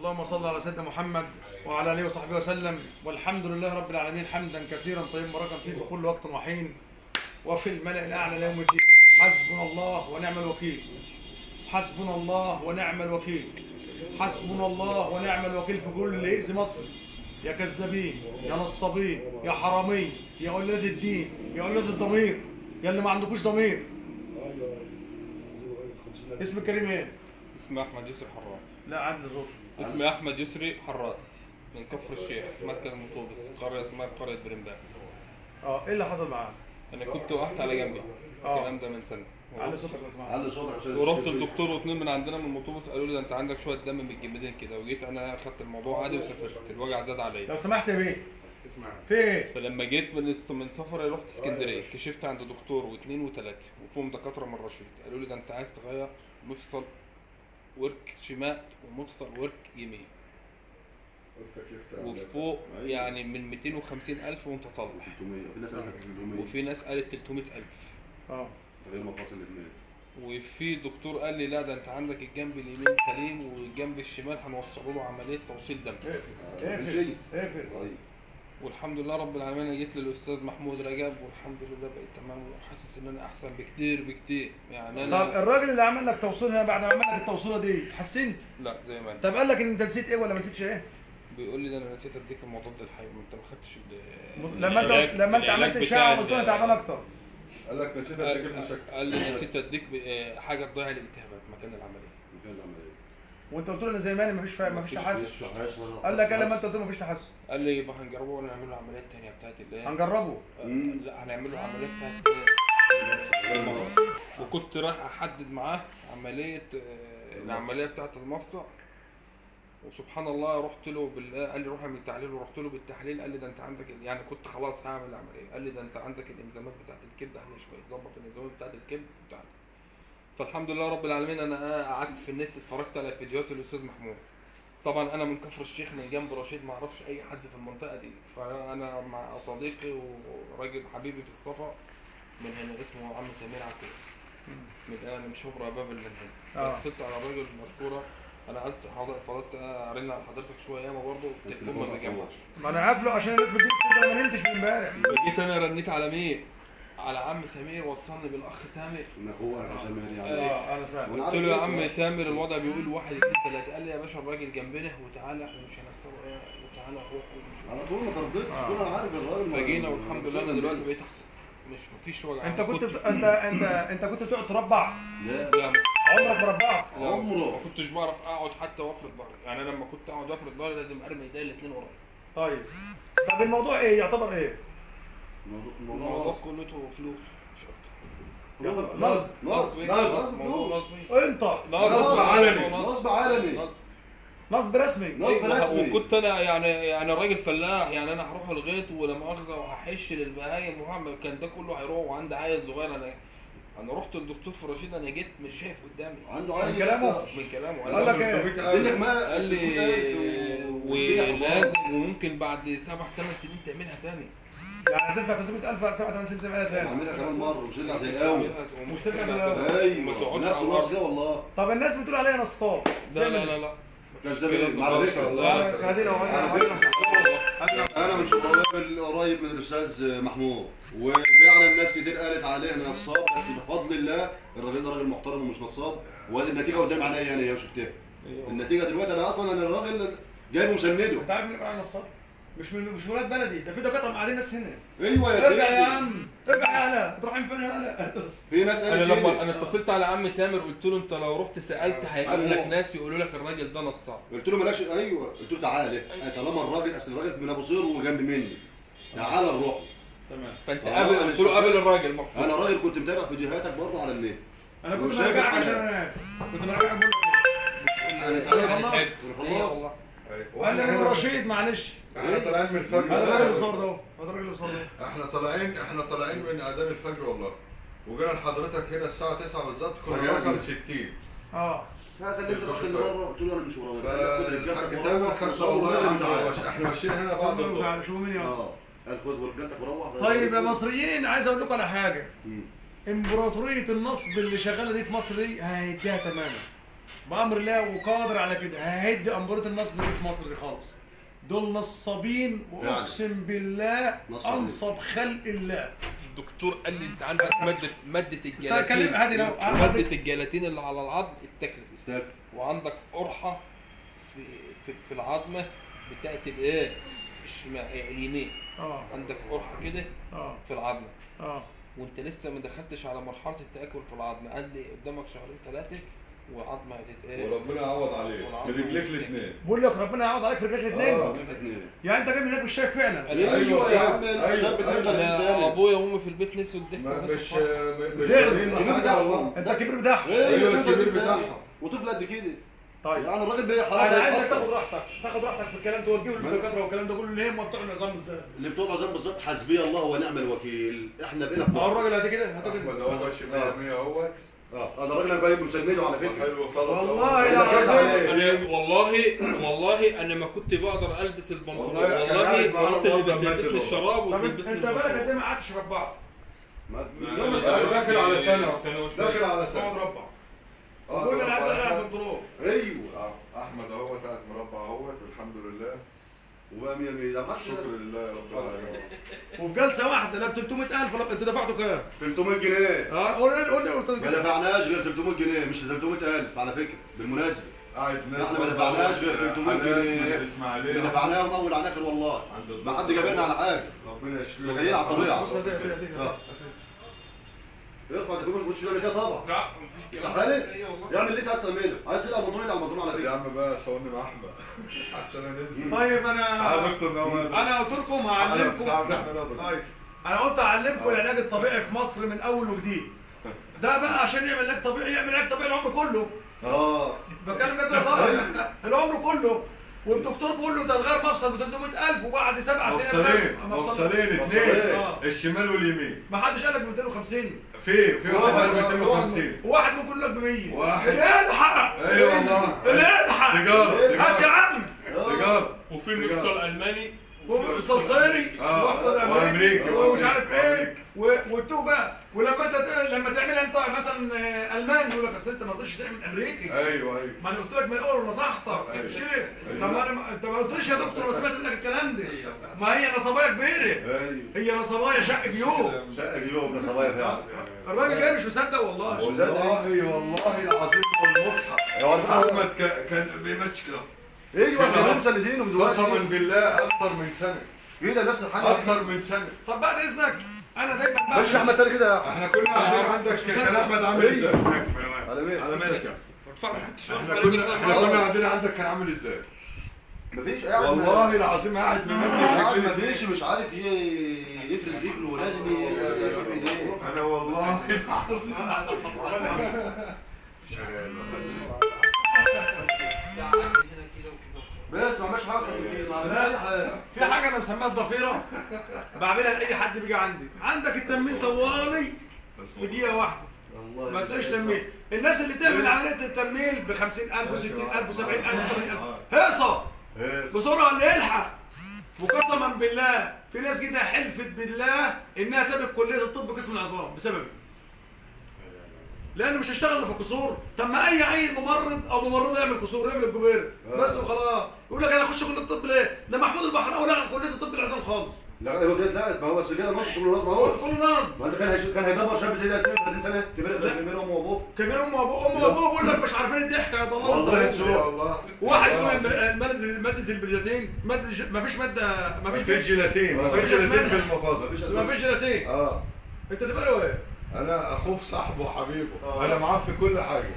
اللهم صل على سيدنا محمد وعلى اله وصحبه وسلم، والحمد لله رب العالمين حمدا كثيرا طيبا مباركا فيه في كل وقت وحين وفي الملأ الأعلى ليوم الدين. حسبنا الله ونعم الوكيل، حسبنا الله ونعم الوكيل، حسبنا الله ونعم الوكيل في كل اللي يأذي مصر. يا كذابين، يا نصابين، يا حرامين، يا أولاد الدين، يا أولاد الضمير، يا اللي ما عندكوش ضمير. اسم الكريم ايه؟ اسمي احمد يسري حراس. لا عدل زور. اسمي احمد يسري حراس من كفر الشيخ، مركز مطوبس، قريه اسمها قريه برمبان. ايه اللي حصل معاك؟ انا كنت وقعت على جنبي الكلام ده من سنه. علي صوتك لو سمحت. علي صوتك عشان ورحت للدكتور واثنين من عندنا من المطوبس قالوا لي ده انت عندك شويه دم من الجنبين كده، وجيت انا اخدت الموضوع عادي وسافرت، الوجع زاد عليا. لو سمحت يا بيه. في ايه؟ فلما جيت من سفري رحت اسكندريه، كشفت عند دكتور واثنين وثلاثه وفيهم دكاتره من رشيد، قالوا لي ده انت عايز تغير مفصل ورك شمال ومفصل ورك يمين، وفوق يعني من 250,000 وانت طالع. 300 وفي ناس قالت 300,000. غير مفاصل الاثنين. وفي دكتور قال لي لا ده انت عندك الجنب اليمين سليم والجنب الشمال هنوصله له عمليه توصيل دم. اقفل. والحمد لله رب العالمين، انا جيت للاستاذ محمود رجب والحمد لله بقيت تمام وحاسس ان انا احسن بكتير يعني انا. طب الراجل اللي عمل لك توصيل هنا بعد ما عمل لك التوصيله دي اتحسنت؟ لا زي ما انا. طب قال لك ان انت نسيت ايه ولا ما نسيتش ايه؟ بيقول لي ده انا نسيت اديك المضاد الحيوي، ما انت ما خدتش لما انت عملت اشعه قلت له تعبان اكتر. قال لك نسيت اديك المشكل. قال لي نسيت اديك حاجه تضيع الالتهابات مكان العمليه. وانت قلت له انا زي ما انا مفيش تحسن. قال لك لما انت قلت له مفيش تحسن. قال لي يبقى هنجربه ولا نعمل له عمليات ثانيه بتاعت اللي هي هنجربه. لا هنعمل له عمليات بتاعت وكنت رايح احدد معاه عمليه العمليه بتاعت المفصل، وسبحان الله رحت له قال لي روح اعمل تحليل، ورحت له بالتحليل قال لي ده انت عندك يعني كنت خلاص هعمل العمليه، قال لي ده انت عندك الانزيمات بتاعت الكبد احنا شويه ظبط الانزيمات بتاعت الكبد بتاعتك. فالحمد لله رب العالمين انا قعدت في النت اتفرجت على فيديوهات الاستاذ محمود. طبعا انا من كفر الشيخ من جنب رشيد ما اعرفش اي حد في المنطقه دي، فانا مع صديقي وراجل حبيبي في الصفا من هنا اسمه عم سمير عكور من شبرا باب المنهل. اتصلت على الراجل مشكوره، انا قلت فضلت ارن على حضرتك شويه ياما برضه التليفون ما بيجمعش. ما انا قافله عشان الناس بتجيب كده، انا ما نمتش من امبارح. جيت انا رنيت على مين؟ على عم سمير، وصلني بالاخ تامر. من اخوه انا سمير يعني. انا فاهم. قلت له يا عم تامر الوضع بيقول 1 2 3، قال لي يا باشا الراجل جنبنا وتعالى احنا مش هنخسره ايه وتعالى روح ونشوف. على طول ما ترددتش، انا عارف الراجل. فجينا والحمد لله انا دلوقتي بقيت احسن، مفيش وجع. انت كنت بتقعد تربع؟ لا عمرك ما ربعت؟ عمره ما كنتش بعرف اقعد حتى وافرد ظهري، يعني انا لما كنت اقعد وافرد ظهري لازم ارمي ايدي الاثنين ورايا. طيب الموضوع ايه يعتبر ايه؟ الموضوع كلته فلوس مش اكتر. نصب انت نصب عالمي نصب رسمي. وكنت انا يعني راجل فلاح، يعني انا هروح الغيط ولا مؤاخذه وهحش للبهايم وهعمل كان ده كله هيروح، وعندي عيل صغير. انا رحت للدكتور في رشيد، انا جيت مش شايف قدامي عنده عيل من كلامه قال لك ايه؟ قال لي ولازم وممكن بعد 7 8 سنين تعملها تاني. يعني هتدفع 300,000 بعد 7 8 سنين تعملها تاني. اعملها كمان مره مش ترجع زي الاول. مش ترجع زي الاول. ايوه نفس الوصف ده والله. طب الناس بتقول عليا نصاب. لا كذابين على فكره. انا من شباب قريب من الاستاذ محمود، وفعلا ناس كتير قالت عليه نصاب، بس بفضل الله الراجل ده راجل محترم ومش نصاب، وادي النتيجه قدام عينيا انا وشفتها. النتيجه دلوقتي انا اصلا الراجل جايبه مسنده. انت عارف مين بقى نصاب؟ مش ولاد بلدي، ده في دكاتره قاعدين ناس هنا. ايوه يا سيدي. ارجع يا عم ارجع يا هلا، تروحين فين يا هلا؟ في ناس انا لما انا اتصلت على عم تامر قلت له انت لو رحت سالت هيقابل لك ناس يقولوا لك الراجل ده نصاب. قلت له مالكش. ايوه قلت له تعالى طالما الراجل اصل الراجل من ابو صير وجنب مني، تعالى نروح. تمام. فانت قلت له قابل الراجل مقصود. انا راجل كنت متابع فيديوهاتك برضه على النت. انا كنت براجعك عشان انا كنت براجعك خلاص. قال لي انا رشيد معلش. احنا طالعين من الفجر. هذا الراجل اللي صار ده، هذا الراجل اللي صار ده. احنا طالعين من اذان الفجر والله، وجينا لحضرتك هنا الساعه 9 بالظبط، كنا رقم 60. خليك تروح لبره، قلت له انا مش وراك. الحاج تامر خد والله احنا ماشيين هنا بعد الظهر. شوفوا مين يا قال خد ورجالتك وروح. طيب يا مصريين عايز اقول لكم على حاجه. امبراطوريه النصب اللي شغاله دي في مصر دي هيديها تماما. بامر الله وقادر على كده ههدي امبراطور النصب اللي في مصر دي خالص. دول نصابين واقسم بالله نصابين. انصب خلق الله. الدكتور قال لي انت عندك ماده استنى كلم الجيلاتين، هادي لو ماده الجيلاتين اللي على العظم اتاكلت، تاكل. وعندك قرحه في العظمه بتاعت الايه اليمين، عندك قرحه كده في العظمه، وانت لسه ما دخلتش على مرحله التاكل في العظمه. قال لي قدامك شهرين ثلاثه وعظمه هتتاكل وربنا يعوض عليه في رجليك الاثنين. بقول لك ربنا يعوض عليك في رجلك الاثنين. يعني انت جاي من هناك مش شايف فعلا. ايوه يا عم لسه شاب انا ابويا وامي في البيت نسوا الضحك. مش زعل. حاجه والله. انت الكبير بتاعهم. ايوه الكبير بتاعهم. وطفل قد كده. طيب يعني الراجل خلاص انا عايزك تاخد راحتك في الكلام، توجهه للدكاتره والكلام ده كله اللي هم بتوع النظام بالذات. اللي بتوع النظام بالظبط حسبي الله ونعم الوكيل. احنا بقينا في ما هو الراجل هاتي كده احمد اهو ماشي 100 اهوت. انا الراجل انا جايب مسنده على فكره. حلو خلاص. والله لا والله انا ما كنت بقدر البس البنطلون، والله والله انت اللي بتلبس لي الشراب طب وتلبس لي انت بالك قد ايه ما قعدتش ربعت؟ داخل على سنه. داخل على اقعد سنه. ربع. قول انا عايز العب بنطلون. ايوه احمد اهوت قاعد مربع اهوت والحمد لله. وبقى 100 100 ده شكر لله يا رب العالمين. وفي جلسه واحده لا ب 300000 انت دفعته كام؟ 300 جنيه. قول لي ما دفعناش غير 300 جنيه مش 300000 على فكره بالمناسبه. قاعد ناس احنا ما دفعناش غير 300 جنيه. الاسماعيليه اللي دفعناهم اول عن اخر والله. ما حد جابرنا على حاجه. ربنا يشفيه. احنا جايين على الطبيعه. بص دي يرفع تكون مش بيعمل كده طبعا. لا مفيش كلام. يعمل ليه اصلا ماله؟ عايز تلعب بطولة على البطولة على يا فكره. عم بقى صورني مع احمد عشان انزل. طيب يا دكتور نوال. انا قلت لكم هعلمكم. طيب انا قلت هعلمكم العلاج الطبيعي في مصر من اول وجديد. ده بقى عشان يعمل علاج طبيعي يعمل علاج طبيعي العمر كله. بتكلم جد والله العمر كله. والدكتور بيقول له ده الغير مفصل ب 300000 وبعد 7 سنين مفصلين اثنين الشمال واليمين. ما حدش قال لك ب 250. في واحد قال 250 وواحد ممكن يقول لك ب 100. واحد. الحق ايوه والله الحق تجاره هات يا عم. تجاره. وفي مفصل الماني ومفصل صيني ومفصل امريكي ومش عارف ايه والتوبه. ولما انت لما تعملها انت مثلا الماني يقول لك اصل انت ما رضيتش تعمل امريكي. ايوه ما انا قلت لك من الاول ونصحتك مش كده. طب ما انا انت ما قلتليش يا دكتور انا سمعت منك الكلام ده. ما هي نصبايه كبيره. هي نصبايه شق جيوب. شق جيوب نصبايه فعلا. الراجل جاي مش مصدق والله. والله العظيم والمصحف. احمد كان بيمشي كده. ايوه كانوا مسندينهم دلوقتي. قسما بالله اكتر من سنه. ايه ده نفس الحاجه؟ اكتر من سنه. طب بعد اذنك انا دايما مش احمد تاني كده. احنا كنا قاعدين عندك كان احمد عامل ازاي؟ على مين؟ على مالك. احنا كنا قاعدين عندك كان عامل ازاي؟ مفيش قاعد. والله العظيم قاعد قاعد مفيش مش عارف يفرد رجله ولازم يجيب ايديه. انا والله بس ما عملش حاجه. في حاجه انا مسميها الضفيره بعملها لاي حد بيجي عندي. عندك التنميل طوالي في دقيقه واحده ما تلاقيش تنميل. الناس اللي بتعمل عمليه التنميل ب 50000 و60000 و70000 و80000 هيصه بسرعه اللي يلحق. وقسما بالله في ناس كده حلفت بالله انها سابت كليه الطب قسم العظام بسببه. لانه مش هيشتغل في الكسور. طب ما اي عيل ممرض او ممرضه يعمل كسور يعمل الجبير بس وخلاص. يقول لك انا اخش كليه الطب ليه؟ ده محمود البحراوي لغى كليه الطب العظام خالص. لا هو كده لا ما هو بس كده نص كله نصب اهو. كله نصب. ما انت كان هيدبر شاب زي ده 32 سنه كبير امه وابوه. كبير امه وابوه بيقول لك مش عارفين الضحكه يا ضلال. والله يسوع. واحد يقول ماده البريجاتين ما فيش ماده ما فيش جيلاتين ما فيش جيلاتين في المفاصل. ما فيش جيلاتين. انت تبقى له ايه؟ انا اخوه صاحبه وحبيبه. انا معاه في كل حاجه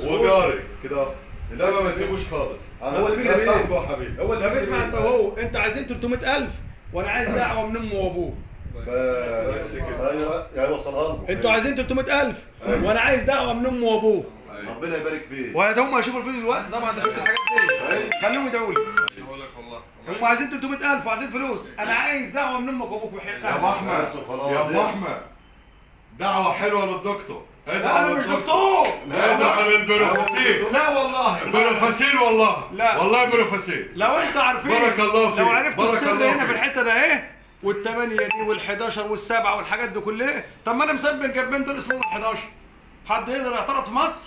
وجاري كده. لا ما بسيبوش خالص. هو اللي بيجري صاحبه وحبيبه. هو اللي بيسمع انت وهو انت عايزين 300000 وانا عايز دعوه من امه وابوه. بس كده. ايوه يا وصلها لهم. انتوا عايزين 300000 وانا عايز دعوه من امه وابوه. ربنا يبارك فيك. وهذا هم هيشوفوا الفيديو دلوقتي طبعا ده شفت الحاجات دي. خليهم يدعوا لي. بقول لك والله هم عايزين 300000 وعايزين فلوس. انا عايز دعوه من امك وابوك وحياتك. يا ابو احمد يا ابو احمد دعوه حلوه للدكتور. لا انا مش دكتور. ادعوا للبروفيسير. لا والله البروفيسير والله. لا والله بروفيسير. لو انت عارفين بارك الله فيك. لو عرفتوا بارك السر الله هنا فيك. في الحته ده ايه وال8 دي وال11 وال7 والحاجات دي كلها. طب ما انا مسبن جنبين دول اسمهم ال11. حد يقدر يعترض في مصر؟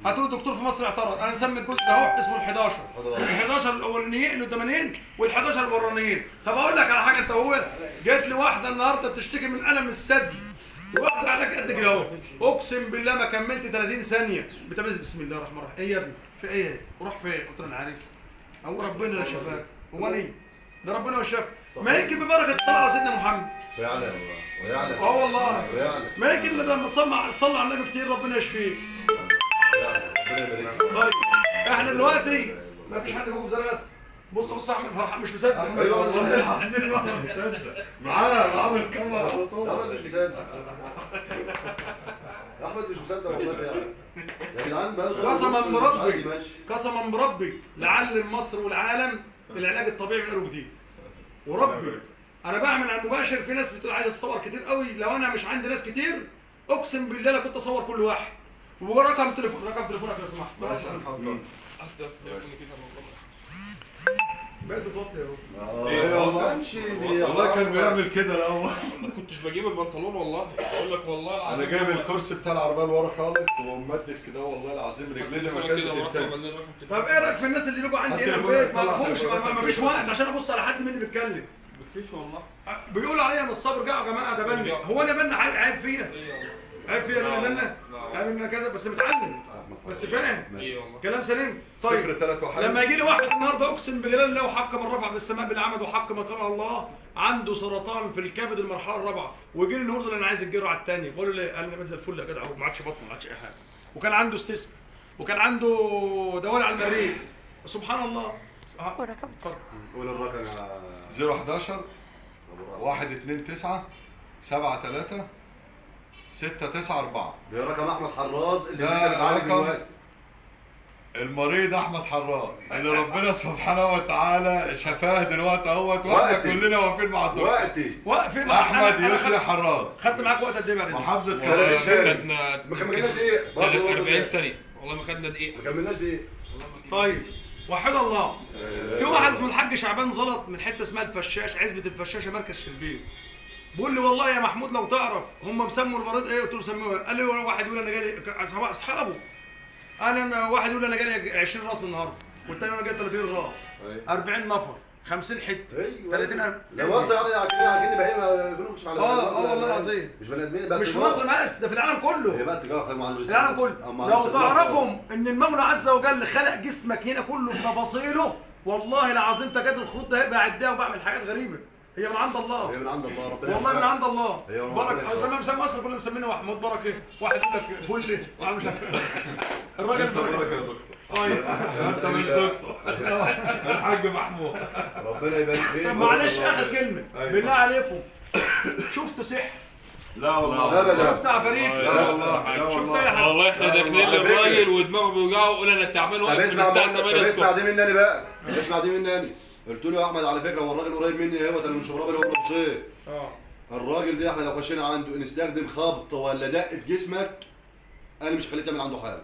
هتقول الدكتور في مصر اعترض. انا مسمي الجزء ده اهو اسمه ال11. ال11 الاولانيين القدامانيين وال11 الورانيين. طب اقول لك على حاجه، انت هو جات لي واحده النهارده بتشتكي من الم الثدي، واحده عليك قد كده اهو، اقسم بالله ما كملت 30 ثانيه بتعمل بسم الله الرحمن الرحيم. ايه يا ابني؟ في ايه؟ وروح فين؟ قلت له انا عارف. هو ربنا اللي شفاك. امال ايه؟ ده ربنا اللي شفاك. ما يمكن ببركه الصلاه على سيدنا محمد. ويعلم ويعلم. والله. ويعلم. ما يمكن لما تصلي على النبي كتير ربنا يشفيك. ربنا يبارك فيك. طيب احنا دلوقتي ما فيش حد فوق زرقات. بص يا احمد فرحان مش مصدق. ايوه والله العظيم ما مصدق. معاه الكاميرا على طول. احمد مش مصدق. احمد مش مصدق والله فعلا. يا جدعان بقى قسما بربي قسما بربي لعلم مصر والعالم العلاج الطبيعي من اول وجديد. وربي انا بعمل على المباشر، في ناس بتقول عايز اتصور كتير قوي، لو انا مش عندي ناس كتير اقسم بالله لا كنت اصور كل واحد. ورقم تليفونك لو سمحت. بس بقيت بتوطي يا رب. ايوه ما كانش والله كان بيعمل كده الاول. ما كنتش بجيب البنطلون والله، اقول لك والله العظيم. انا جايب الكرسي بتاع العربيه لورا خالص وممدد كده والله العظيم رجلي ما كانت بتتكلم. طب ايه رايك في الناس اللي بيجوا عندي هنا البيت ما اعرفوش، ما فيش وقت عشان ابص على حد من اللي بيتكلم. مفيش والله. بيقولوا عليا ان الصبر جاع يا جماعه، ده بنا. هو انا بنا عيب فيا؟ عيب فيا انا بنا؟ عيب ان كذا بس متعلم بس فاهم. كلام سليم. طيب لما يجي لي واحد النهارده اقسم بجلال الله وحق من رفع بالسماء بالعمد وحق من قال الله عنده سرطان في الكبد المرحله الرابعه، ويجي لي النهارده انا عايز الجرعه الثانيه، بقول له ليه؟ قال لي بنزل الفل يا جدع وما عادش بطن ما عادش اي حاجه، وكان عنده استسم وكان عنده دوال على المريء. سبحان الله. قول الرقم يا 011 129 73 694. ده رقم احمد حراز اللي ده لسه بيتعالج رقم دلوقتي. المريض احمد حراز اللي ربنا سبحانه وتعالى شفاه دلوقتي اهوت، واحنا وقتي. كلنا واقفين مع الدكتور وقتي واقفين. احمد يسري حراز، خدت معاك وقت قد ايه بعد كده؟ محافظه لا، كفر. خدنا ما كملناش دقيقه برضه 40 ثانيه والله، ما خدنا دقيقه. ما كملناش دقيقه. طيب وحد الله. في واحد اسمه الحاج شعبان زلط من حته اسمها الفشاش، عزبه الفشاشه مركز شربين، بيقول لي والله يا محمود لو تعرف هم مسموا المريض ايه؟ قلت له سموه. قال لي واحد يقول انا جالي اصحابه، انا واحد يقول انا جالي 20 راس النهارده، والتاني انا جالي 30 راس، 40 نفر، 50 حته، 30 لا مؤاخذه يعني اكني بهيمه بيقولوا مش على والله العظيم مش بني ادمين بقى، مش في مصر بس، ده في العالم كله. هي بقى تجاره مع العالم كله. لو تعرفهم ان المولى عز وجل خلق جسمك هنا كله بتفاصيله، والله العظيم تكاد الخطوط ده هيبقى عداه وبعمل حاجات غريبه. هي من عند الله. هي من عند الله ربنا. والله من عند الله. بركه. ربنا مسمى مصر كلنا مسمينه محمود بركه، واحد يقول لك فل واحد مش عارف. الراجل بركه يا دكتور. طيب انت مش دكتور، الحاج محمود. ربنا يبارك فيك. طب معلش اخر كلمه بالله عليكم، شفت سحر؟ لا والله. ابدا. شفت عفاريت؟ لا والله. لا شفت اي حاجه؟ والله احنا داخلين للراجل ودماغه بيوجعه ويقول انا التعبان طب واقف من اسمع الساعه 8 اسمع الصبح. دي مني انا بقى، اسمع دي مني انا. قلت له يا احمد على فكره هو الراجل قريب مني اهوت، انا من شبرا اللي هو حسين. الراجل ده احنا لو خشينا عنده نستخدم خبط ولا دق في جسمك انا مش هخليه تعمل عنده حاجه.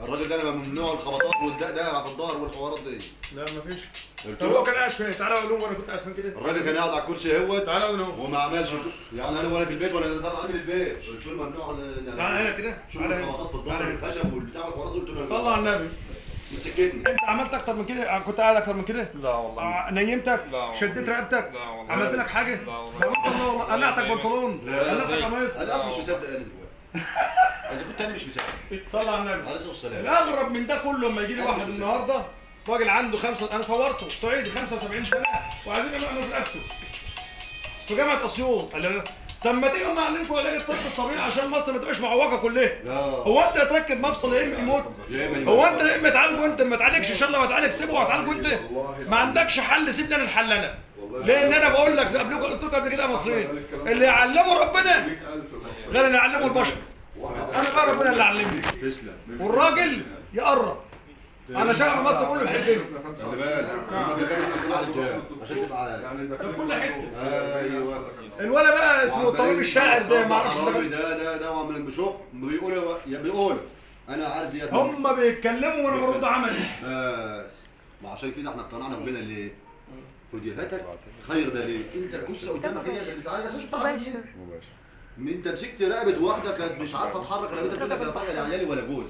الراجل ده انا ممنوع الخبطات والدق ده في الظهر والحوارات دي. لا مفيش. قلت طب هو له كان قاعد فين؟ تعالى اقول له انا كنت قاعد فين كده؟ الراجل كان قاعد على الكرسي اهوت تعالى اقول له وما عملش يعني انا وانا في البيت وانا طالع من البيت قلت له ممنوع تعالى هنا كده. شوف الخبطات في الظهر والخشب والبتاع والحوارات دي. قلت له صلى على النبي. مسكتني. انت عملت اكتر من كده؟ كنت قاعد اكتر من كده؟ لا والله. نيمتك؟ لا والله. شديت رقبتك؟ لا والله. عملت لك حاجه؟ لا والله. الله والله قلعتك بنطلون؟ قلعتك قميص؟ انا اصلا مش مصدق انا دلوقتي. اذا كنت انا مش مصدق. صلى على النبي. عليه الصلاه والسلام. الاغرب من ده كله لما يجي لي واحد النهارده راجل عنده انا صورته صعيدي 75 سنه وعايزين نعمل في رقبته في جامعه اسيوط. قال لي طب ما تيجي نعلمكم علاج الطب الطبيعي عشان مصر ما تبقاش معوقه كلها. لا. هو انت هتركب مفصل يا اما يموت؟ هو انت يا اما تعالجه انت ما تعالجش ان شاء الله ما تعالج سيبه وهتعالجه انت. ما عندكش حل سيبني انا الحل انا. لان انا بقول لك قبلكم قلت لكم قبل كده يا مصريين اللي يعلمه ربنا غير اللي يعلمه البشر. انا بقى ربنا اللي علمني. تسلم. والراجل يقرب. انا شعب مصر كله بيحبني. خلي بالك هم بيخلوا الناس على الرجال عشان تبقى عارف. في كل حته. ايوه. الولا بقى اسمه الطبيب الشاعر ده ما اعرفش ده هو من بشوف بيقول انا عارف دي. هم بيتكلموا وانا برد عملي. بس ما عشان كده احنا اقتنعنا بنا ليه؟ فضيلتك خير ده ليه؟ انت الجثه قدامك هي اللي بتعالج اساسا مباشر. انت مسكت رقبه واحده كانت مش عارفه تحرك رقبتها تقول لك لا طايقه لعيالي ولا جوزي.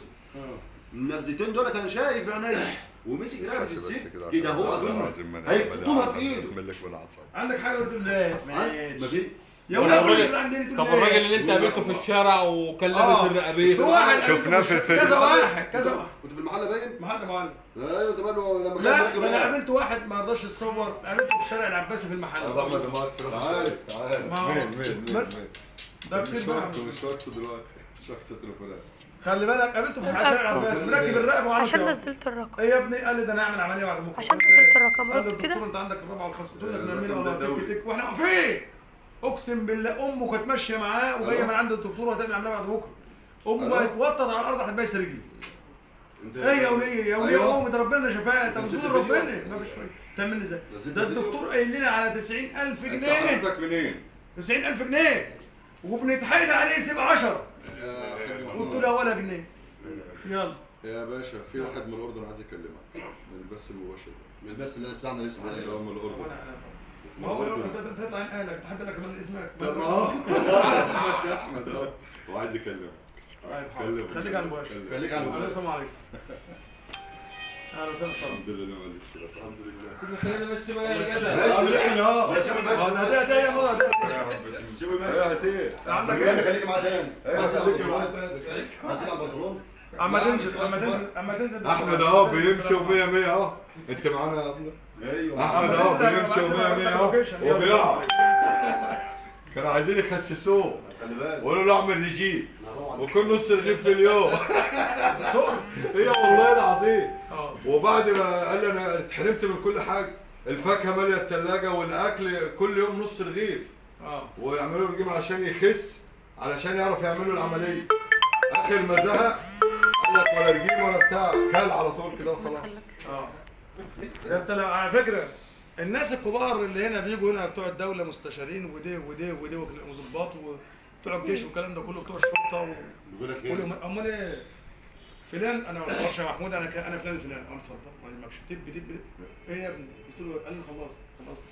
النبذتين دول انا شايف بعيني ومسك رقبه الست كده هو اظن هيقطمها في ايده. عندك حاجه قلت الله ما في يا ولد عندنا طب الراجل اللي انت قابلته في الشارع وكان لابس الرقابيه في واحد شفناه في الفيديو. كذا واحد كذا واحد كنت في المحل باين؟ محل معلم. ايوه انت ماله لما كان لا مركب ده انا معاه. قابلت واحد ما رضاش يتصور، قابلته في الشارع العباسي في المحل. تعال تعال ما هو- ده كتير مش بقى. وقته مش وقته دلوقتي مش وقت التليفونات. خلي بالك قابلته في الشارع العباسي مركب الرقبه وعامل عشان كده. نزلت الرقم. ايه يا ابني؟ قال لي ده انا هعمل عمليه بعد بكره. عشان نزلت الرقم قال لي قلت كده. الدكتور انت عندك الرابعه والخامسه، قلت له احنا نعمل والله تك تك واحنا واقفين. اقسم بالله امه كانت ماشيه معاه وجايه من عند الدكتور وهتعمل عمليه بعد بكره. امه بقت توطط على الارض هتبيس رجلي. ايه يا وليه يا وليه يا امي ده ربنا شفاها، انت نزلت بتقول الفيديو؟ ربنا ما فيش فايده. تعمل لي ازاي؟ نزلت ده الفيديو؟ الدكتور قايل لنا على 90,000 انت جنيه. حضرتك منين؟ 90,000 جنيه وبنتحايل عليه يسيب 10. يا حاج قلت محمود. له ولا جنيه. يلا يا باشا في واحد من الاردن عايز يكلمك من البث المباشر من البث اللي بتاعنا لسه بس هو من الاردن. ما هو لو انت تطلع عن اهلك تحدى لك كمان اسمك. طب ما هو احمد يا احمد اهو هو عايز يكلمك. طيب حاضر. خليك على المباشر. خليك على الموبايل. السلام عليكم. اهلا وسهلا. الحمد لله ما عليكش الحمد لله. خلينا بس بقى يا جدع. ماشي ماشي اه ماشي ده يا ماما سيبه ماشي. ايه هتيه؟ عندك خليك ايه؟ خليك معاه تاني. بس على البنطلون. بس على البنطلون. اما تنزل احمد اهو بيمشي و100 100 اهو انت معانا يا ابني. ايوه احمد اهو بيمشي و100 100 اهو وبيقع. كانوا عايزين يخسسوه خلي بالك. وقالوا له اعمل ريجيم وكل نص رغيف في اليوم. هي والله العظيم. وبعد ما قال لي انا اتحرمت من كل حاجه، الفاكهه ماليه الثلاجه والاكل كل يوم نص رغيف. ويعملوا رجيم عشان يخس علشان يعرف يعملوا العمليه. اخر ما زهق قال لك ولا رجيم ولا بتاع، كل على طول كده وخلاص. انت لو على فكره الناس الكبار اللي هنا بيجوا هنا بتوع الدوله مستشارين ودي وظباط وبتوع الجيش والكلام ده كله بتوع الشرطه بيقول لك ايه؟ امال ايه؟ فلان انا ما اعرفش يا محمود انا فلان الفلاني اه اتفضل ما يهمكش دب ايه يا ابني؟ قلت له قال لي خلصت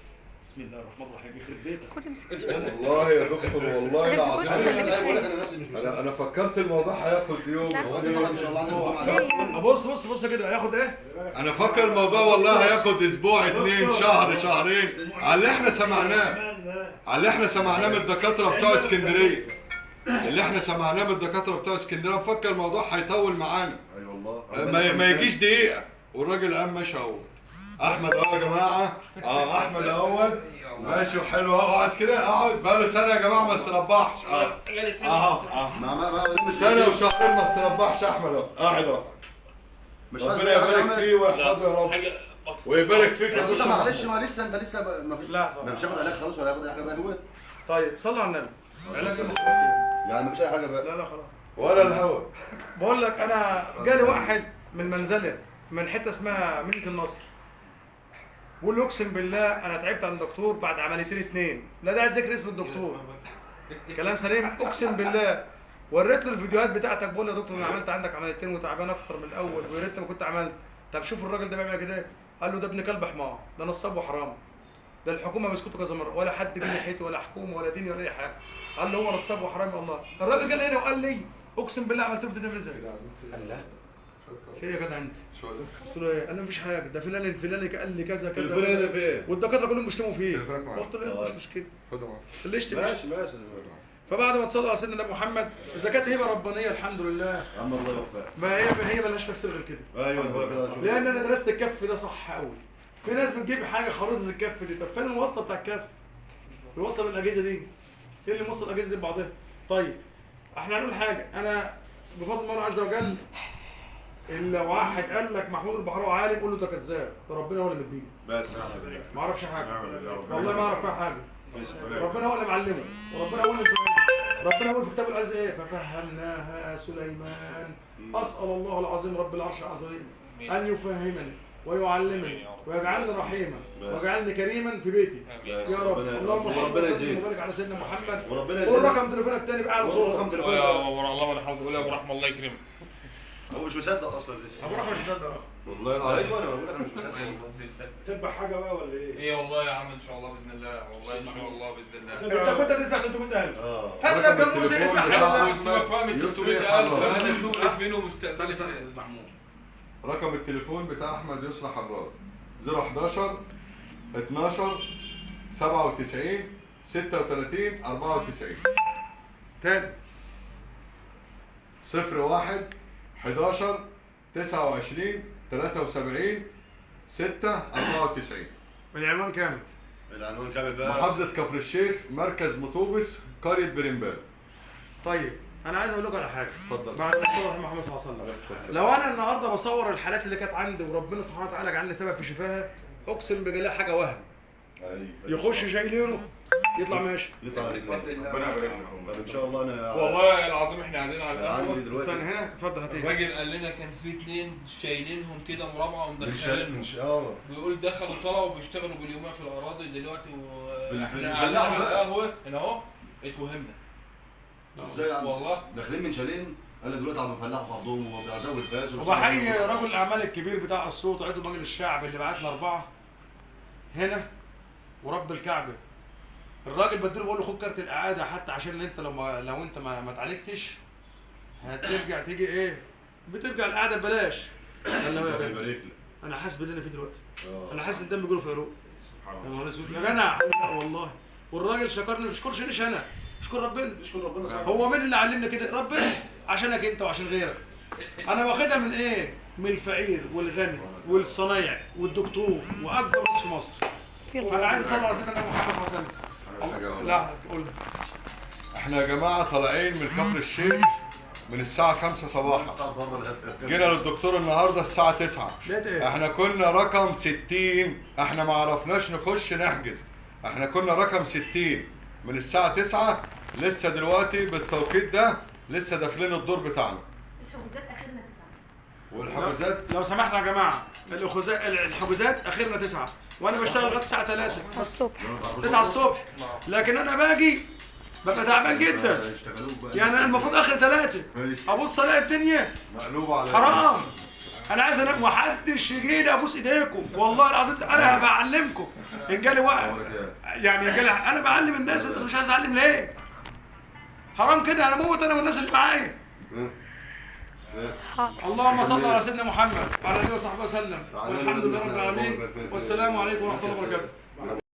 بسم الله الرحمن الرحيم يخرب بيتك. خد امسك. والله يا دكتور والله العظيم انا بقول لك انا نفسي مش انا فكرت الموضوع هياخد يوم. هو انت طبعا ان شاء الله عندك بص كده هياخد ايه؟ انا فكر الموضوع والله هياخد اسبوع 2 شهر شهرين على اللي احنا سمعناه. على اللي احنا سمعناه من الدكاتره بتوع اسكندريه. اللي احنا سمعناه من الدكاتره بتوع اسكندريه مفكر الموضوع هيطول معانا. اي والله. ما يجيش دقيقه والراجل قام ماشي اهو. احمد اهو يا جماعه احمد اهو ماشي وحلو اهو اقعد كده اقعد بقاله سنه يا جماعه ما استربحش سنه وشهرين ما استربحش احمد اهو قاعد اهو. مش ربنا يبارك فيه ويحفظه يا رب ويبارك فيك يا بس انت دكتور. معلش انت لسه ما فيش ما فيش ياخد علاج خالص ولا ياخد اي حاجه بقى هو طيب صلوا على النبي. علاج يعني ما فيش اي حاجه بقى. لا خلاص. ولا الهوا. بقول لك انا جالي واحد من منزله من حته اسمها مدينه النصر. بقول له اقسم بالله انا تعبت عند الدكتور بعد عمليتين 2 لا داعي ذكر اسم الدكتور. كلام سليم اقسم بالله. وريت له الفيديوهات بتاعتك بقول له يا دكتور انا عملت عندك عمليتين وتعبان اكتر من الاول ويا ريتني ما كنت عملت. طب شوف الراجل ده بيعمل كده. قال له ده ابن كلب حمار ده نصاب وحرام. ده الحكومه مسكته كذا مره ولا حد جه ناحيته ولا حكومه ولا دين ولا اي حاجه. قال له هو نصاب وحرام والله. الراجل جه هنا وقال لي اقسم بالله عملت له تعمل ازاي؟ قال لا في ايه يا جدع انت؟ قلت له ايه؟ قال لي مفيش حاجه ده فلان الفلاني قال لي كذا كذا الفلاني فين؟ والدكاتره كلهم بيشتموا فيه. تليفونك معاك. قلت له مش مشكله خده معاك. اللي يشتم ماشي ماشي. فبعد ما تصلي على سيدنا محمد اذا كانت هبه ربانيه الحمد لله عم الله يوفقك. ما هي مالهاش تفسير غير كده. ايوه هو كده. لان انا درست الكف ده صح قوي. في ناس بتجيب حاجه خريطه الكف دي طب فين الواسطه بتاع الكف؟ الواسطه بالاجهزه دي ايه اللي موصل الاجهزه دي ببعضها؟ طيب احنا هنقول حاجه انا بفضل الله عز وجل الا واحد قال لك محمود البحراوي عالم قول له ده كذاب ده ربنا هو اللي مديني. بس ما اعرفش حاجه والله ما اعرف فيها حاجه. ربنا هو اللي معلمه وربنا هو اللي مفهمه. ربنا هو في كتاب العزيز ايه ففهمناها سليمان. اسال الله العظيم رب العرش العظيم ان يفهمني ويعلمني ويجعلني رحيما ويجعلني كريما في بيتي يا رب. اللهم صل وسلم وبارك على سيدنا محمد. وربنا قول رقم تليفونك تاني بقى على صوت. رقم تليفونك. الله ولا حافظ ولا ابو رحمه الله يكرمك. هو مش مصدق اصلا لسه. ابو رحمه مش مصدق. والله العظيم. ايوه انا بقول لك انا مش مصدق. تذبح حاجه بقى ولا ايه؟ ايه والله يا عم ان شاء الله باذن الله، والله ان شاء الله باذن الله. انت كنت هتدفع 300000. اه هات لك جاموسه التليفون اذبح بتاع حاجه. سيبك بقى من 300000، انا شغلي فين ومستقبلي استنى. فين محمود. رقم التليفون بتاع احمد يسرى حراس 011 12 97 36 94 تاني 01 11 29 73 6 94. العنوان كامل. العنوان كامل بقى. محافظة كفر الشيخ، مركز مطوبس، قرية بريمبال. طيب انا عايز اقول لكم على حاجه. اتفضل. بعد الرسول محمد صلى الله عليه وسلم، لو انا النهارده بصور الحالات اللي كانت عندي وربنا سبحانه وتعالى جعلني سبب في شفاها، اقسم بالله حاجه وهم. يخش شايلينه يطلع ماشي. يطلع عليك. بفضل الله. ربنا يبارك لكم. طب ان شاء الله انا والله العظيم احنا قاعدين على عندي القهوه، دلوقتي استنى هنا اتفضل هات ايه. الراجل قال لنا كان في 2 شايلينهم كده مربعه من ومدخلينهم، اه بيقول دخلوا طلعوا بيشتغلوا باليومين في الاراضي دلوقتي، في واحنا قاعدين الفلاح على بقى. القهوه هنا اهو اتوهمنا. ازاي يا عم؟ والله داخلين من شالين قال لك دلوقتي عم بفلحوا في ارضهم وبيعزوا الفاس وبحيي رجل الاعمال الكبير بتاع الصوت وعضو مجلس الشعب اللي بعت لي 4 هنا ورب الكعبه. الراجل بديله بقول له خد كارت الاعاده حتى عشان انت لو انت ما اتعالجتش هترجع تيجي ايه؟ بترجع الاعاده ببلاش. قال له يا يبارك جدع لك. انا حاسس باللي انا فيه دلوقتي. اه. انا حاسس الدم بيجري في عروق. سبحان يا الله. نهار اسود يا جدع والله. والراجل شكرني، ما يشكرش انا، يشكر ربنا. اشكر ربنا سبحانه. هو مين اللي علمنا كده؟ ربنا، عشانك انت وعشان غيرك. انا واخدها من ايه؟ من الفقير والغني والصنايعي والدكتور واكبر ناس في مصر. فانا عايز اصلي على سيدنا محمد صلى الله عليه وسلم. لا قول. احنا يا جماعة طالعين من كفر الشيخ من الساعة 5 صباحا. بتاع بره الهدف. جينا للدكتور النهاردة الساعة 9. لقيت ايه؟ احنا كنا رقم 60، احنا ما عرفناش نخش نحجز. احنا كنا رقم 60 من الساعة 9، لسه دلوقتي بالتوقيت ده لسه داخلين الدور بتاعنا. الحجوزات اخرنا 9. والحجوزات لو سمحنا يا جماعه الحجوزات اخرنا 9 وانا بشتغل لغايه الساعه 3 الصبح. 9 الصبح، لكن انا باجي ببقى تعبان جدا. يشتغلوك بقى. يعني انا المفروض اخر 3 ابص الاقي الدنيا مقلوبة على حرام. انا عايز انام ومحدش يجي لي ابوس ايديكم والله العظيم. انا بعلمكم ان جالي وقت، يعني ان جالي انا بعلم الناس مش عايز اعلم ليه؟ حرام كده، انا موت انا والناس اللي معايا. اللهم صل على سيدنا محمد وعلى اله وصحبه وسلم، والحمد لله رب العالمين، والسلام عليكم ورحمه الله وبركاته.